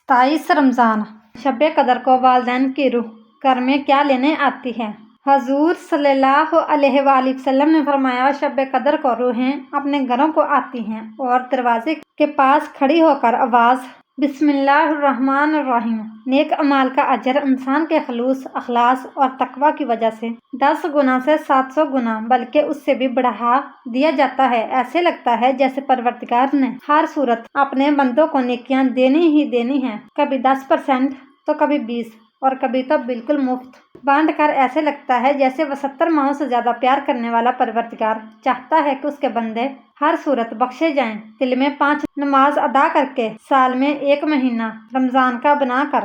27 رمضان شب قدر کو والدین کی روح گھر میں کیا لینے آتی ہے؟ حضور صلی اللہ علیہ وآلہ وسلم نے فرمایا، شب قدر کو روحیں اپنے گھروں کو آتی ہیں اور دروازے کے پاس کھڑی ہو کر آواز بسم اللہ الرحمن الرحیم، نیک اعمال کا اجر انسان کے خلوص، اخلاص اور تقوی کی وجہ سے 10 گنا سے 700 گنا بلکہ اس سے بھی بڑھا دیا جاتا ہے۔ ایسے لگتا ہے جیسے پروردگار نے ہر صورت اپنے بندوں کو نیکیاں دینی ہی دینی ہیں، کبھی 10% تو کبھی 20 اور کبھی تو بالکل مفت بانٹ کر۔ ایسے لگتا ہے جیسے وہ 70 ماہوں سے زیادہ پیار کرنے والا پروردگار چاہتا ہے کہ اس کے بندے ہر صورت بخشے جائیں۔ دل میں 5 نماز ادا کر کے، سال میں 1 مہینہ رمضان کا بنا کر،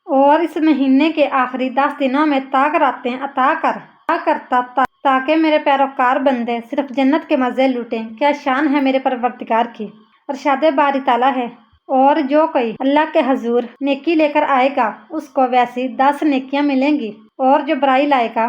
اور اس مہینے کے آخری 10 دنوں میں طاق راتیں عطا کرتا تاکہ میرے پیروکار بندے صرف جنت کے مزے لوٹیں۔ کیا شان ہے میرے پروردگار کی! ارشاد باری تعالیٰ ہے، اور جو کوئی اللہ کے حضور نیکی لے کر آئے گا اس کو ویسی 10 نیکیاں ملیں گی، اور جو برائی لائے گا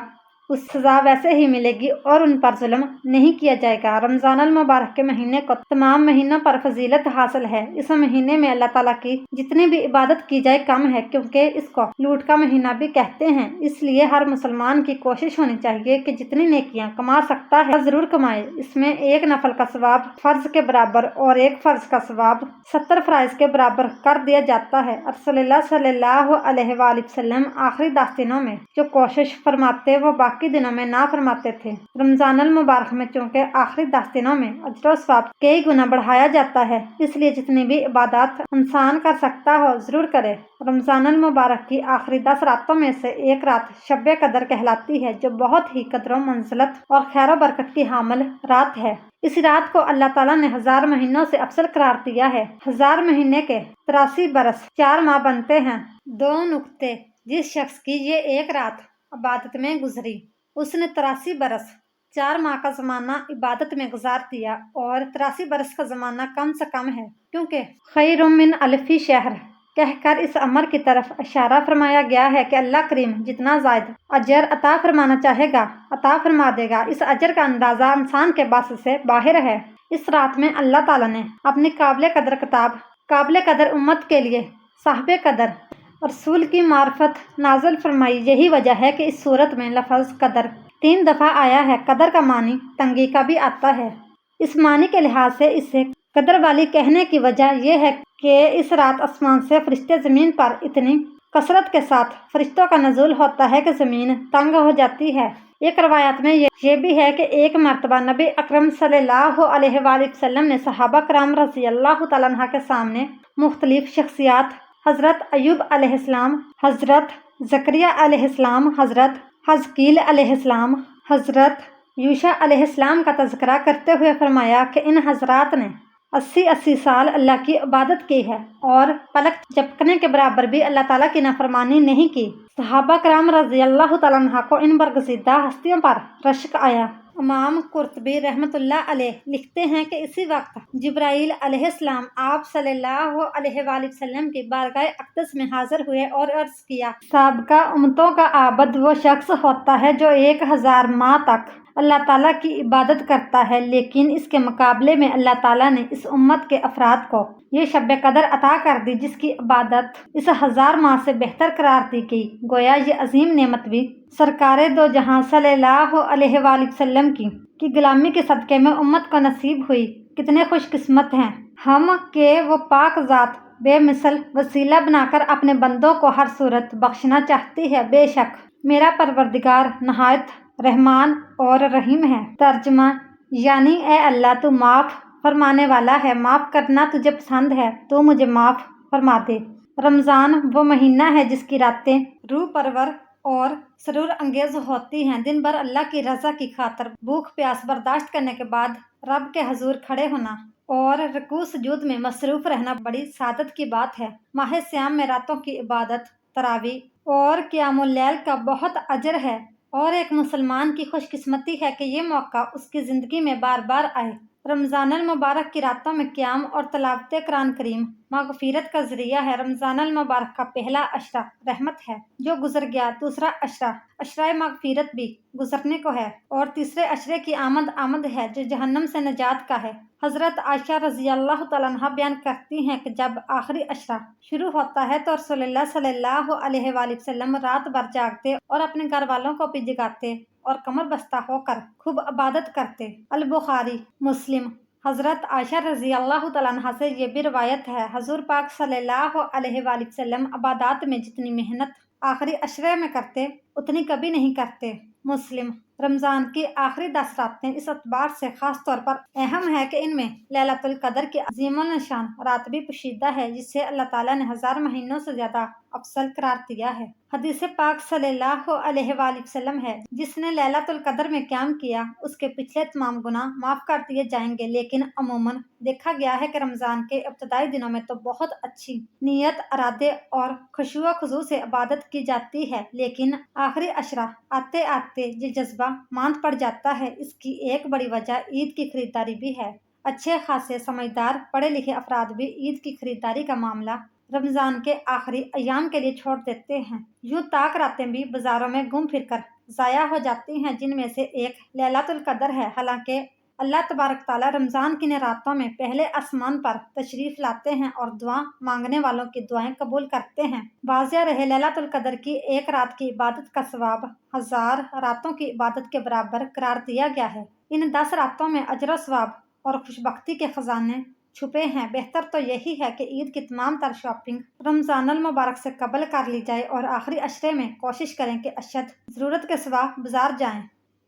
اس سزا ویسے ہی ملے گی اور ان پر ظلم نہیں کیا جائے گا۔ رمضان المبارک کے مہینے کو تمام مہینوں پر فضیلت حاصل ہے۔ اس مہینے میں اللہ تعالیٰ کی جتنی بھی عبادت کی جائے کم ہے، کیونکہ اس کو لوٹ کا مہینہ بھی کہتے ہیں۔ اس لیے ہر مسلمان کی کوشش ہونی چاہیے کہ جتنی نیکیاں کما سکتا ہے ضرور کمائے۔ اس میں ایک نفل کا ثواب فرض کے برابر اور ایک فرض کا ثواب 70 فرائض کے برابر کر دیا جاتا ہے۔ رسول اللہ صلی اللہ علیہ وآلہ وسلم آخری 10 دنوں میں جو کوشش فرماتے وہ باقی دنوں میں نہ فرماتے تھے۔ رمضان المبارک میں چونکہ آخری 10 دنوں میں اجر و ثواب کئی گنا بڑھایا جاتا ہے، اس لیے جتنی بھی عبادات انسان کر سکتا ہو ضرور کرے۔ رمضان المبارک کی آخری 10 راتوں میں سے ایک رات شب قدر کہلاتی ہے، جو بہت ہی قدر و منزلت اور خیر و برکت کی حامل رات ہے۔ اس رات کو اللہ تعالیٰ نے 1000 مہینوں سے افضل قرار دیا ہے۔ 1000 مہینے کے 83 برس 4 ماہ بنتے ہیں۔ 2 نکتے: جس شخص کی یہ ایک رات عبادت میں گزری اس نے 83 برس 4 ماہ کا زمانہ عبادت میں گزار دیا، اور 83 برس کا زمانہ کم سے کم ہے، کیونکہ خیر من الف شہر کہہ کر اس امر کی طرف اشارہ فرمایا گیا ہے کہ اللہ کریم جتنا زائد اجر عطا فرمانا چاہے گا عطا فرما دے گا۔ اس اجر کا اندازہ انسان کے بس سے باہر ہے۔ اس رات میں اللہ تعالیٰ نے اپنی قابل قدر کتاب، قابل قدر امت کے لیے صاحب قدر رسول کی معرفت نازل فرمائی۔ یہی وجہ ہے کہ اس صورت میں لفظ قدر 3 دفعہ آیا ہے۔ قدر کا معنی تنگی کا بھی آتا ہے۔ اس معنی کے لحاظ سے اسے قدر والی کہنے کی وجہ یہ ہے کہ اس رات آسمان سے فرشتے زمین پر اتنی کثرت کے ساتھ فرشتوں کا نزول ہوتا ہے کہ زمین تنگ ہو جاتی ہے۔ ایک روایت میں یہ بھی ہے کہ ایک مرتبہ نبی اکرم صلی اللہ علیہ وآلہ وسلم نے صحابہ کرام رضی اللہ تعالیٰ عنہ کے سامنے مختلف شخصیات، حضرت ایوب علیہ السلام، حضرت زکریا علیہ السلام، حضرت حزقیل علیہ السلام، حضرت یوشع علیہ السلام کا تذکرہ کرتے ہوئے فرمایا کہ ان حضرات نے 80 سال اللہ کی عبادت کی ہے اور پلک جھپکنے کے برابر بھی اللہ تعالیٰ کی نافرمانی نہیں کی۔ صحابہ کرام رضی اللہ تعالیٰ عنہ کو ان برگزیدہ ہستیوں پر رشک آیا۔ امام قرطبی رحمۃ اللہ علیہ لکھتے ہیں کہ اسی وقت جبرائیل علیہ السلام آپ صلی اللہ علیہ وآلہ وسلم کی بارگاہ اقدس میں حاضر ہوئے اور عرض کیا، سابقہ امتوں کا عابد وہ شخص ہوتا ہے جو 1000 ماہ تک اللہ تعالیٰ کی عبادت کرتا ہے، لیکن اس کے مقابلے میں اللہ تعالیٰ نے اس امت کے افراد کو یہ شب قدر عطا کر دی جس کی عبادت اس 1000 ماہ سے بہتر قرار دی گئی۔ گویا یہ عظیم نعمت بھی سرکار دو جہاں صلی اللہ علیہ وآلہ وسلم کی غلامی کے صدقے میں امت کو نصیب ہوئی۔ کتنے خوش قسمت ہیں ہم کہ وہ پاک ذات بے مثل وسیلہ بنا کر اپنے بندوں کو ہر صورت بخشنا چاہتی ہے۔ بے شک میرا پروردگار نہایت رحمان اور رحیم ہے۔ ترجمہ یعنی اے اللہ تو معاف فرمانے والا ہے، معاف کرنا تجھے پسند ہے، تو مجھے معاف فرما دے۔ رمضان وہ مہینہ ہے جس کی راتیں روح پرور اور سرور انگیز ہوتی ہیں۔ دن بھر اللہ کی رضا کی خاطر بھوک پیاس برداشت کرنے کے بعد رب کے حضور کھڑے ہونا اور رکوع سجود میں مصروف رہنا بڑی سعادت کی بات ہے۔ ماہ سیام میں راتوں کی عبادت، تراویح اور قیام اللیل کا بہت اجر ہے، اور ایک مسلمان کی خوش قسمتی ہے کہ یہ موقع اس کی زندگی میں بار بار آئے۔ رمضان المبارک کی راتوں میں قیام اور تلاوت قرآن کریم مغفرت کا ذریعہ ہے۔ رمضان المبارک کا پہلا عشرہ رحمت ہے جو گزر گیا، دوسرا عشرہ مغفرت بھی گزرنے کو ہے، اور تیسرے عشرے کی آمد ہے جو جہنم سے نجات کا ہے۔ حضرت عائشہ رضی اللہ تعالیٰ عنہا بیان کرتی ہیں کہ جب آخری عشرہ شروع ہوتا ہے تو رسول اللہ صلی اللہ علیہ وآلہ وسلم رات بھر جاگتے اور اپنے گھر والوں کو بھی جگاتے اور کمر بستہ ہو کر خوب عبادت کرتے۔ البخاری مسلم۔ حضرت عائشہ رضی اللہ تعالیٰ عنہا سے یہ بھی روایت ہے، حضور پاک صلی اللہ علیہ وآلہ وسلم عبادات میں جتنی محنت آخری عشرے میں کرتے اتنی کبھی نہیں کرتے۔ مسلم۔ رمضان کی آخری 10 راتیں اس اعتبار سے خاص طور پر اہم ہے کہ ان میں لیلۃ القدر کی عظیم الشان رات بھی پوشیدہ ہے، جسے اللہ تعالیٰ نے 1000 مہینوں سے زیادہ افضل قرار دیا ہے۔ حدیث پاک صلی اللہ علیہ وآلہ وسلم ہے، جس نے لیلۃ القدر میں قیام کیا اس کے پچھلے تمام گناہ معاف کر دیے جائیں گے، لیکن عموماً دیکھا گیا ہے کہ رمضان کے ابتدائی دنوں میں تو بہت اچھی نیت، ارادے اور خشوع و خضوع سے عبادت کی جاتی ہے، لیکن آخری عشرہ آتے آتے یہ جذبہ ماند پڑ جاتا ہے۔ اس کی ایک بڑی وجہ عید کی خریداری بھی ہے۔ اچھے خاصے سمجھدار پڑھے لکھے افراد بھی عید کی خریداری کا معاملہ رمضان کے آخری ایام کے لیے چھوڑ دیتے ہیں۔ یوں تاک راتیں بھی بازاروں میں گھوم پھر کر ضائع ہو جاتی ہیں، جن میں سے ایک لیلۃ القدر ہے۔ حالانکہ اللہ تبارک تعالیٰ رمضان کی راتوں میں پہلے آسمان پر تشریف لاتے ہیں اور دعا مانگنے والوں کی دعائیں قبول کرتے ہیں۔ واضح رہے، لیلۃ القدر کی ایک رات کی عبادت کا ثواب 1000 راتوں کی عبادت کے برابر قرار دیا گیا ہے۔ ان 10 راتوں میں اجر و ثواب اور خوشبختی کے خزانے چھپے ہیں۔ بہتر تو یہی ہے کہ عید کی تمام تر شاپنگ رمضان المبارک سے قبل کر لی جائے اور آخری عشرے میں کوشش کریں کہ اشد ضرورت کے سوا بازار جائیں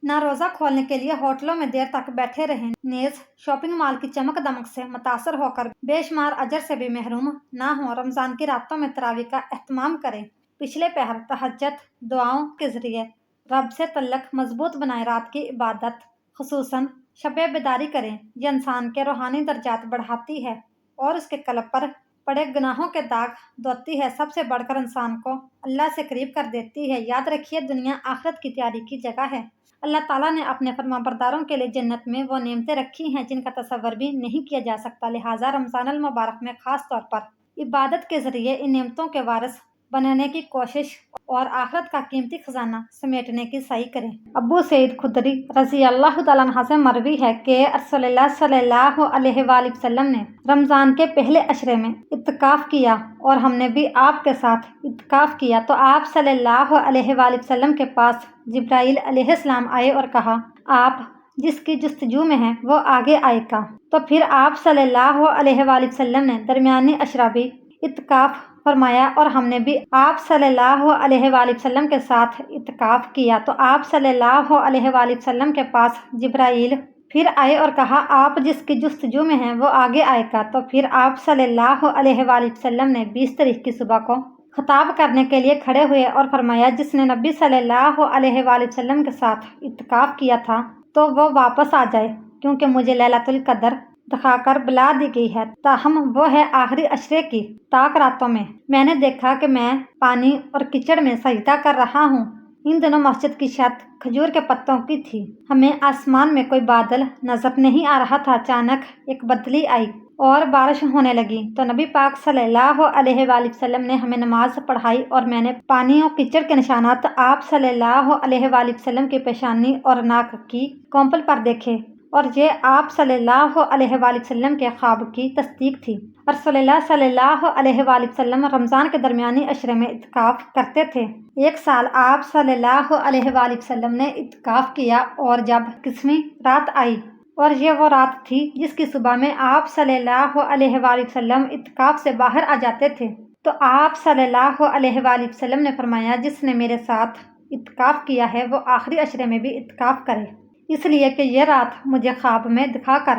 نہ روزہ کھولنے کے لیے ہوٹلوں میں دیر تک بیٹھے رہیں، نیز شاپنگ مال کی چمک دمک سے متاثر ہو کر بے شمار اجر سے بھی محروم نہ ہوں۔ رمضان کی راتوں میں تراویح کا اہتمام کریں، پچھلے پہر تہجد دعاؤں کے ذریعے رب سے تعلق مضبوط بنائیں، رات کی عبادت خصوصاً شب بیداری کریں۔ یہ انسان کے روحانی درجات بڑھاتی ہے اور اس کے قلب پر پڑے گناہوں کے داغ دھوتی ہے، سب سے بڑھ کر انسان کو اللہ سے قریب کر دیتی ہے۔ یاد رکھیے، دنیا آخرت کی تیاری کی جگہ ہے۔ اللہ تعالیٰ نے اپنے فرمانبرداروں کے لیے جنت میں وہ نعمتیں رکھی ہیں جن کا تصور بھی نہیں کیا جا سکتا، لہٰذا رمضان المبارک میں خاص طور پر عبادت کے ذریعے ان نعمتوں کے وارث بننے کی کوشش اور آخرت کا قیمتی خزانہ سمیٹنے کی سعی کریں۔ ابو سعید خدری رضی اللہ تعالیٰ عنہ سے مروی ہے کہ رسول اللہ صلی اللہ علیہ وآلہ وسلم نے رمضان کے پہلے عشرے میں اعتکاف کیا اور ہم نے بھی آپ کے ساتھ اعتکاف کیا تو آپ صلی اللہ علیہ وآلہ وسلم کے پاس جبرائیل علیہ السلام آئے اور کہا، آپ جس کی جستجو میں ہیں وہ آگے آئے گا۔ تو پھر آپ صلی اللہ علیہ وآلہ وسلم نے درمیانی عشرہ بھی اعتکاف فرمایا اور ہم نے بھی آپ صلی اللہ علیہ وآلہ وسلم کے ساتھ اعتکاف کیا تو آپ صلی اللہ علیہ وآلہ وسلم کے پاس جبرائیل پھر آئے اور کہا، آپ جس کی جستجو میں ہیں وہ آگے آئے گا۔ تو پھر آپ صلی اللہ علیہ وآلہ وسلم نے 20 تاریخ کی صبح کو خطاب کرنے کے لیے کھڑے ہوئے اور فرمایا، جس نے نبی صلی اللہ علیہ وآلہ وسلم کے ساتھ اعتکاف کیا تھا تو وہ واپس آ جائے، کیونکہ مجھے لیلۃ القدر دکھا کر بلا دی گئی ہے، تاہم وہ ہے آخری عشرے کی تاک راتوں میں۔ میں نے دیکھا کہ میں پانی اور کیچڑ میں سجدہ کر رہا ہوں۔ ان دنوں مسجد کی چھت کھجور کے پتوں کی تھی، ہمیں آسمان میں کوئی بادل نظر نہیں آ رہا تھا۔ اچانک ایک بدلی آئی اور بارش ہونے لگی تو نبی پاک صلی اللہ علیہ وآلہ وسلم نے ہمیں نماز پڑھائی اور میں نے پانی اور کیچڑ کے نشانات آپ صلی اللہ علیہ وآلہ وسلم کی پیشانی اور ناک کی کونپل پر دیکھے، اور یہ آپ صلی اللہ علیہ وآلہ وسلم کے خواب کی تصدیق تھی۔ رسول اللہ صلی اللہ علیہ وآلہ وسلم رمضان کے درمیانی عشرے میں اعتکاف کرتے تھے۔ ایک سال آپ صلی اللہ علیہ وآلہ وسلم نے اعتکاف کیا اور جب 21ویں رات آئی اور یہ وہ رات تھی جس کی صبح میں آپ صلی اللہ علیہ وآلہ وسلم اعتکاف سے باہر آ جاتے تھے، تو آپ صلی اللہ علیہ وآلہ وسلم نے فرمایا، جس نے میرے ساتھ اعتکاف کیا ہے وہ آخری عشرے میں بھی اعتکاف کرے، اس لیے کہ یہ رات مجھے خواب میں دکھا کر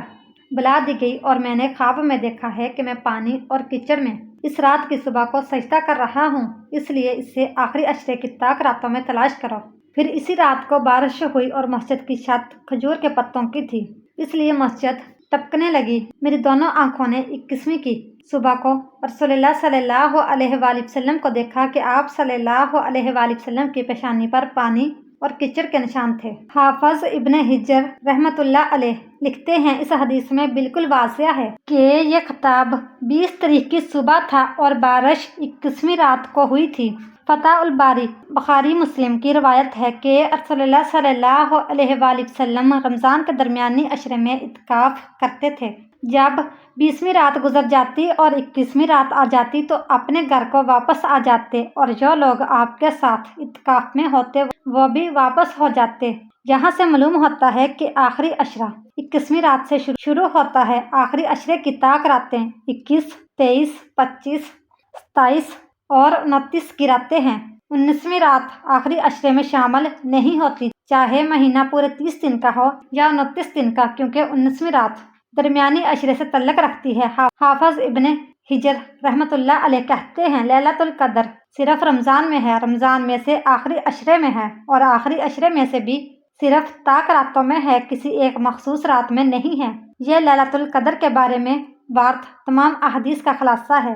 بلا دی گئی اور میں نے خواب میں دیکھا ہے کہ میں پانی اور کیچڑ میں اس رات کی صبح کو سجدہ کر رہا ہوں، اس لیے اسے آخری عشرے کی تاک راتوں میں تلاش کرو۔ پھر اسی رات کو بارش ہوئی اور مسجد کی چھت کھجور کے پتوں کی تھی، اس لیے مسجد ٹپکنے لگی۔ میری دونوں آنکھوں نے 21ویں کی صبح کو رسول اللہ صلی اللہ علیہ وآلہ وسلم کو دیکھا کہ آپ صلی اللہ علیہ وآلہ وسلم کی پیشانی پر پانی اور کچڑ کے نشان تھے۔ حافظ ابن حجر رحمۃ اللہ علیہ لکھتے ہیں اس حدیث میں بالکل واضح ہے کہ یہ خطاب 20 تاریخ کی صبح تھا اور بارش 21ویں رات کو ہوئی تھی۔ فتح الباری بخاری مسلم کی روایت ہے کہ رسول اللہ صلی اللہ علیہ وآلہ وسلم رمضان کے درمیانی عشرے میں اعتکاف کرتے تھے۔ جب 20ویں رات گزر جاتی اور 21ویں رات آ جاتی تو اپنے گھر کو واپس آ جاتے اور جو لوگ آپ کے ساتھ اعتکاف میں ہوتے وہ بھی واپس ہو جاتے۔ یہاں سے معلوم ہوتا ہے کہ آخری عشرہ 21ویں رات سے شروع ہوتا ہے۔ آخری عشرے کی طاق راتیں 21، 23، 25، 27 اور 29 کی راتیں ہیں۔ 19ویں رات آخری عشرے میں شامل نہیں ہوتی، چاہے مہینہ پورے 30 دن کا ہو یا 29 دن کا، کیونکہ 19ویں رات درمیانی عشرے سے تعلق رکھتی ہے۔ حافظ ابن حجر رحمۃ اللہ علیہ کہتے ہیں ليلۃ القدر صرف رمضان میں ہے، رمضان میں سے آخری عشرے میں ہے اور آخری عشرے میں سے بھی صرف طاق راتوں میں ہے، کسی ایک مخصوص رات میں نہیں ہے۔ یہ ليلۃ القدر کے بارے میں وارد تمام احادیث کا خلاصہ ہے۔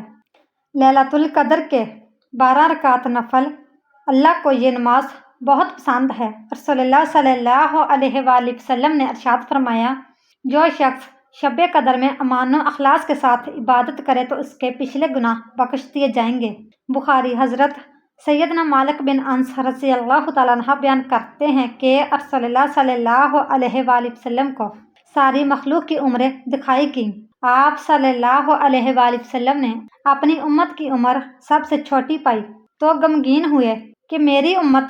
ليلۃ القدر کے 12 رکعت نفل، اللہ کو یہ نماز بہت پسند ہے۔ رسول اللہ صلی اللہ علیہ وآلہ وسلم نے ارشاد فرمایا، جو شخص شب قدر میں امان و اخلاص کے ساتھ عبادت کرے تو اس کے پچھلے گناہ بخش دیے جائیں گے۔ بخاری حضرت سیدنا مالک بن انس رضی اللہ تعالیٰ عنہ بیان کرتے ہیں کہ رسول اللہ صلی اللہ علیہ وآلہ وسلم کو ساری مخلوق کی عمریں دکھائی گئیں۔ آپ صلی اللہ علیہ وآلہ وسلم نے اپنی امت کی عمر سب سے چھوٹی پائی تو غمگین ہوئے کہ میری امت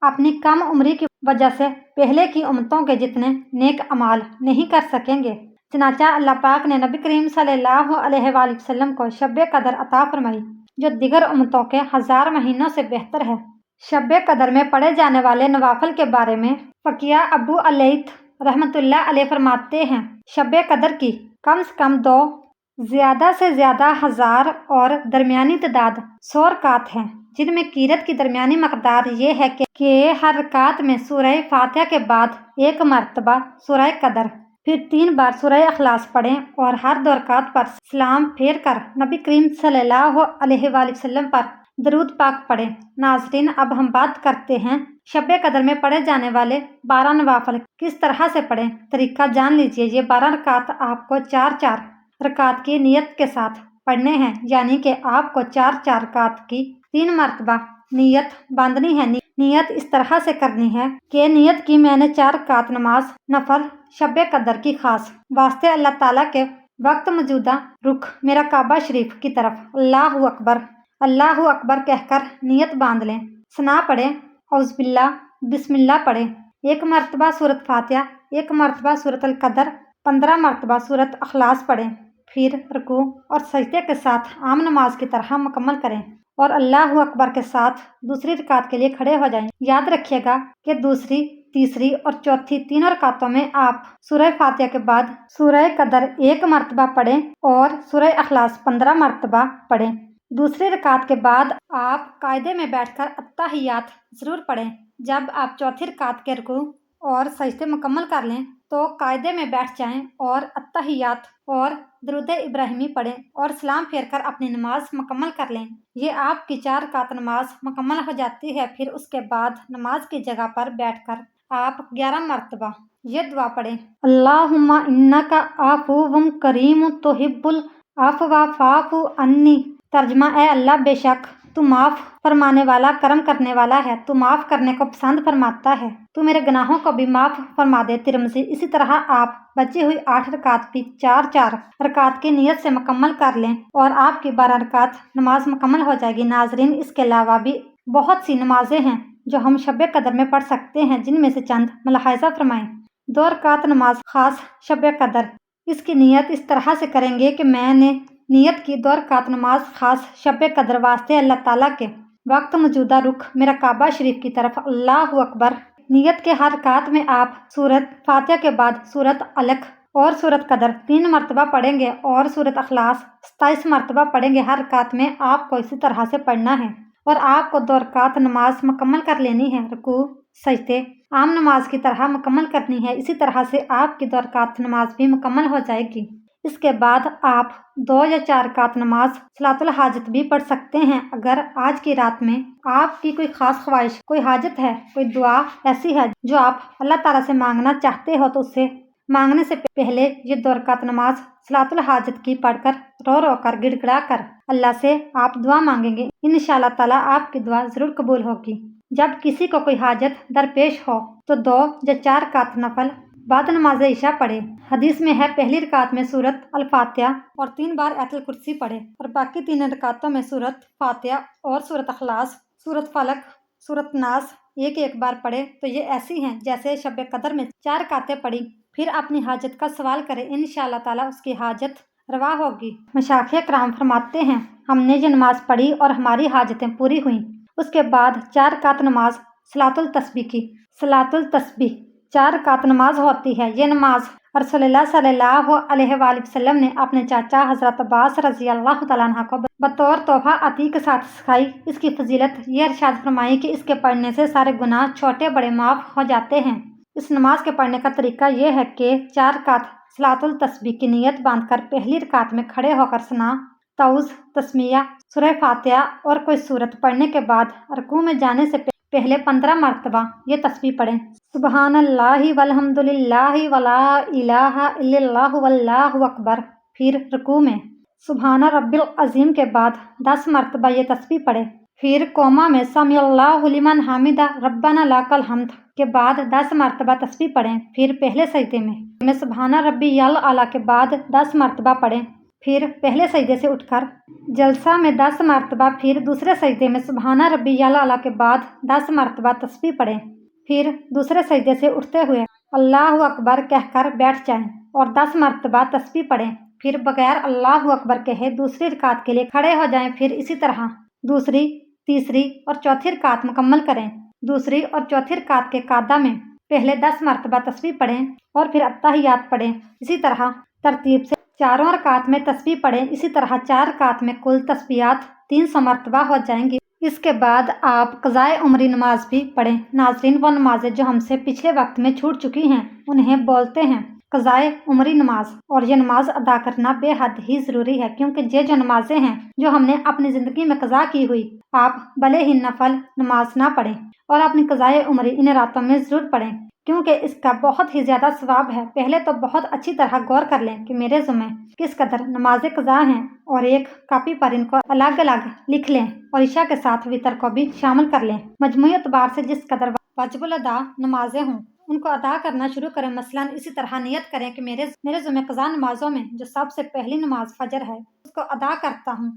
اپنی کم عمری کی وجہ سے پہلے کی امتوں کے جتنے نیک اعمال نہیں کر سکیں گے۔ چنانچہ اللہ پاک نے نبی کریم صلی اللہ علیہ وآلہ وسلم کو شب قدر عطا فرمائی جو دیگر امتوں کے 1000 مہینوں سے بہتر ہے۔ شب قدر میں پڑھے جانے والے نوافل کے بارے میں فقیہ ابو اللیث رحمۃ اللہ علیہ فرماتے ہیں، شب قدر کی کم سے کم 2، زیادہ سے زیادہ 1000 اور درمیانی تعداد 100 رکعت ہیں، جن میں قرأت کی درمیانی مقدار یہ ہے کہ ہر رکعت میں سورہ فاتحہ کے بعد 1 مرتبہ سورہ قدر، پھر 3 بار سورہ اخلاص پڑھیں اور ہر 2 رکعت پر سلام پھیر کر نبی کریم صلی اللہ علیہ وآلہ وسلم پر درود پاک پڑھیں۔ ناظرین، اب ہم بات کرتے ہیں شب قدر میں پڑھے جانے والے 12 نوافل کس طرح سے پڑھیں۔ طریقہ جان لیجئے۔ یہ 12 رکعت آپ کو 4 رکعت کی نیت کے ساتھ پڑھنے ہیں، یعنی کہ آپ کو 4 رکعت کی 3 مرتبہ نیت باندھنی ہے۔ نیت اس طرح سے کرنی ہے کہ نیت کی میں نے 4 رکعت نماز نفل شب قدر کی خاص واسطے اللہ تعالیٰ کے وقت موجودہ رخ میرا کعبہ شریف کی طرف اللہ اکبر کہہ کر نیت باندھ لیں۔ ثنا پڑھیں، اعوذ باللہ، بسم اللہ پڑھیں، 1 مرتبہ سورۃ فاتحہ، 1 مرتبہ سورۃ القدر، 15 مرتبہ سورۃ اخلاص پڑھیں، پھر رکوع اور سجدے کے ساتھ عام نماز کی طرح مکمل کریں اور اللہ اکبر کے ساتھ دوسری رکعت کے لیے کھڑے ہو جائیں۔ یاد رکھیے گا کہ دوسری، تیسری اور چوتھی تینوں رکعتوں میں آپ سورہ فاتحہ کے بعد سورہ قدر 1 مرتبہ پڑھیں اور سورہ اخلاص 15 مرتبہ پڑھیں۔ دوسری رکعت کے بعد آپ قاعدے میں بیٹھ کر التحیات ضرور پڑھیں۔ جب آپ چوتھی رکعت کے رکوع اور سجدے مکمل کر لیں تو قاعدے میں بیٹھ جائیں اور التحیات اور درود ابراہیمی پڑھیں اور سلام پھیر کر اپنی نماز مکمل کر لیں۔ یہ آپ کی 4 رکعت نماز مکمل ہو جاتی ہے۔ پھر اس کے بعد نماز کی جگہ پر بیٹھ کر آپ 11 مرتبہ یہ دعا پڑھیں، اللہم انک عفو کریم تحب العفو فاعف عنی۔ ترجمہ، اے اللہ، بے شک تو معاف فرمانے والا، کرم کرنے والا ہے، تو معاف کرنے کو پسند فرماتا ہے، تو میرے گناہوں کو بھی معاف فرما دے۔ ترمذی۔ اسی طرح آپ بچی ہوئی 8 رکعت بھی 4 رکعت کی نیت سے مکمل کر لیں اور آپ کی 12 رکعت نماز مکمل ہو جائے گی۔ ناظرین، اس کے علاوہ بھی بہت سی نمازیں ہیں جو ہم شب قدر میں پڑھ سکتے ہیں، جن میں سے چند ملاحظہ فرمائیں۔ 2 رکعت نماز خاص شب قدر، اس کی نیت اس طرح سے کریں گے کہ میں نے نیت کی 2 رکعت نماز خاص شب قدر واسطے اللہ تعالیٰ کے وقت موجودہ رخ میرا کعبہ شریف کی طرف اللہ اکبر۔ نیت کے ہر رکعت میں آپ سورۃ فاتحہ کے بعد سورۃ علق اور سورۃ قدر 3 مرتبہ پڑھیں گے اور سورۃ اخلاص 27 مرتبہ پڑھیں گے۔ ہر رکعت میں آپ کو اسی طرح سے پڑھنا ہے اور آپ کو 2 رکعت نماز مکمل کر لینی ہے۔ رکوع، سجدے عام نماز کی طرح مکمل کرنی ہے۔ اسی طرح سے آپ کی 2 رکعت نماز بھی مکمل ہو جائے گی۔ اس کے بعد آپ 2 یا 4 رکعت نماز صلاۃ الحاجت بھی پڑھ سکتے ہیں۔ اگر آج کی رات میں آپ کی کوئی خاص خواہش، کوئی حاجت ہے، کوئی دعا ایسی ہے جو آپ اللہ تعالیٰ سے مانگنا چاہتے ہو تو اسے مانگنے سے پہلے یہ 2 رکعت نماز صلاۃ الحاجت کی پڑھ کر رو رو کر گڑ گڑا کر اللہ سے آپ دعا مانگیں گے، انشاءاللہ تعالیٰ آپ کی دعا ضرور قبول ہوگی۔ جب کسی کو کوئی حاجت درپیش ہو تو 2 یا 4 رکعت نفل بعد نماز عشاء پڑھے۔ حدیث میں ہے پہلی رکعت میں سورۃ الفاتحہ اور 3 بار آیت الکرسی پڑھے اور باقی 3 رکعتوں میں سورۃ فاتحہ اور سورۃ اخلاص، سورۃ فلق، سورۃ ناس ایک بار پڑھے تو یہ ایسی ہیں جیسے شب قدر میں 4 رکعتیں پڑھی۔ پھر اپنی حاجت کا سوال کرے، انشاءاللہ تعالیٰ اس کی حاجت روا ہوگی۔ مشائخ کرام فرماتے ہیں ہم نے یہ نماز پڑھی اور ہماری حاجتیں پوری ہوئیں۔ اس کے بعد 4 رکعت نماز صلاۃ التسبیح کی۔ صلاۃ التسبیح 4 رکعت نماز ہوتی ہے۔ یہ نماز رسول اللہ صلی اللہ علیہ وآلہ وسلم نے اپنے چاچا حضرت عباس رضی اللہ تعالیٰ عنہ کو بطور تحفہ عطیہ کے ساتھ سکھائی۔ اس کی فضیلت یہ ارشاد فرمائی کہ اس کے پڑھنے سے سارے گناہ چھوٹے بڑے معاف ہو جاتے ہیں۔ اس نماز کے پڑھنے کا طریقہ یہ ہے کہ 4 رکعت صلاۃ التسبیح کی نیت باندھ کر پہلی رکعت میں کھڑے ہو کر ثنا، تعوذ، تسمیہ، سورہ فاتحہ اور کوئی سورت پڑھنے کے بعد رکوع میں جانے سے پہلے 15 مرتبہ یہ تسبیح پڑھیں، سبحان اللہ والحمد للہ ولا الہ الا اللہ واللہ اکبر۔ پھر رکوع میں سبحان ربی العظیم کے بعد 10 مرتبہ یہ تسبیح پڑھیں۔ پھر قوما میں سمی اللہ لمن حمدہ ربنا لک الحمد کے بعد 10 مرتبہ تسبیح پڑھیں۔ پھر پہلے سجدے میں سبحان ربی الاعلیٰ کے بعد 10 مرتبہ پڑھیں۔ پھر پہلے سجدے سے اٹھ کر جلسہ میں 10 مرتبہ، پھر دوسرے سجدے میں سبحان ربی الاعلیٰ کے بعد 10 مرتبہ تسبیح پڑھیں۔ پھر دوسرے سجدے سے اٹھتے ہوئے اللہ اکبر کہہ کر بیٹھ جائیں اور 10 مرتبہ تسبیح پڑھیں۔ پھر بغیر اللہ اکبر کہے دوسری رکعت کے لیے کھڑے ہو جائیں۔ پھر اسی طرح دوسری، تیسری اور چوتھی رکعت مکمل کریں۔ دوسری اور چوتھی رکعت کے قعدہ میں پہلے 10 مرتبہ تسبیح پڑھیں اور پھر التحیات پڑھیں۔ اسی طرح ترتیب سے چاروں رکعت میں تسبیح پڑھیں۔ اسی طرح 4 رکعت میں کل تسبیحات 300 مرتبہ ہو جائیں گی۔ اس کے بعد آپ قضائے عمری نماز بھی پڑھیں۔ ناظرین، وہ نمازیں جو ہم سے پچھلے وقت میں چھوٹ چکی ہیں انہیں بولتے ہیں قضائے عمری نماز، اور یہ نماز ادا کرنا بے حد ہی ضروری ہے، کیونکہ یہ جو نمازیں ہیں جو ہم نے اپنی زندگی میں قضا کی ہوئی، آپ بھلے ہی نفل نماز نہ پڑھیں اور اپنی قضائے عمری ان راتوں میں ضرور پڑھیں، کیونکہ اس کا بہت ہی زیادہ ثواب ہے۔ پہلے تو بہت اچھی طرح غور کر لیں کہ میرے ذمہ کس قدر نماز قضا ہیں اور ایک کاپی پر ان کو الگ الگ لکھ لیں اور عشاء کے ساتھ وتر کو بھی شامل کر لیں۔ مجموعی اعتبار سے جس قدر واجب الادا نمازیں ہوں ان کو ادا کرنا شروع کریں۔ مثلاً اسی طرح نیت کریں کہ میرے ذمہ قضا نمازوں میں جو سب سے پہلی نماز فجر ہے اس کو ادا کرتا ہوں۔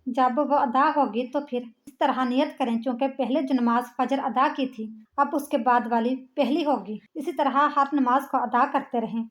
جب وہ ادا ہوگی تو پھر اس طرح نیت کریں چونکہ پہلے جو نماز فجر ادا کی تھی اب اس کے بعد والی پہلی ہوگی۔ اسی طرح ہر نماز کو ادا کرتے رہیں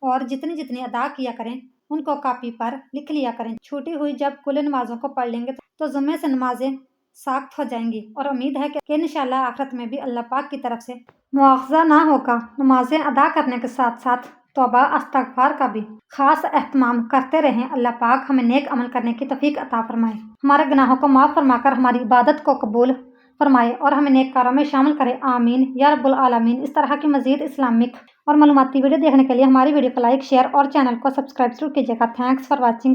اور جتنی ادا کیا کریں ان کو کاپی پر لکھ لیا کریں۔ چھوٹی ہوئی جب کل نمازوں کو پڑھ لیں گے تو ذمے سے نمازیں ساخت ہو جائیں گی، اور امید ہے کہ انشاءاللہ آخرت میں بھی اللہ پاک کی طرف سے مواخذہ نہ ہوگا۔ نمازیں ادا کرنے کے ساتھ ساتھ توبہ استغفار کا بھی خاص اہتمام کرتے رہیں۔ اللہ پاک ہمیں نیک عمل کرنے کی توفیق عطا فرمائے، ہمارے گناہوں کو معاف فرما کر ہماری عبادت کو قبول فرمائے اور ہمیں نیک کاروں میں شامل کرے، آمین یا رب العالمین۔ اس طرح کی مزید اسلامک اور معلوماتی ویڈیو دیکھنے کے لیے ہماری ویڈیو کو لائک، شیئر اور چینل کو سبسکرائب ضرور کیجیے گا۔ Thanks for watching.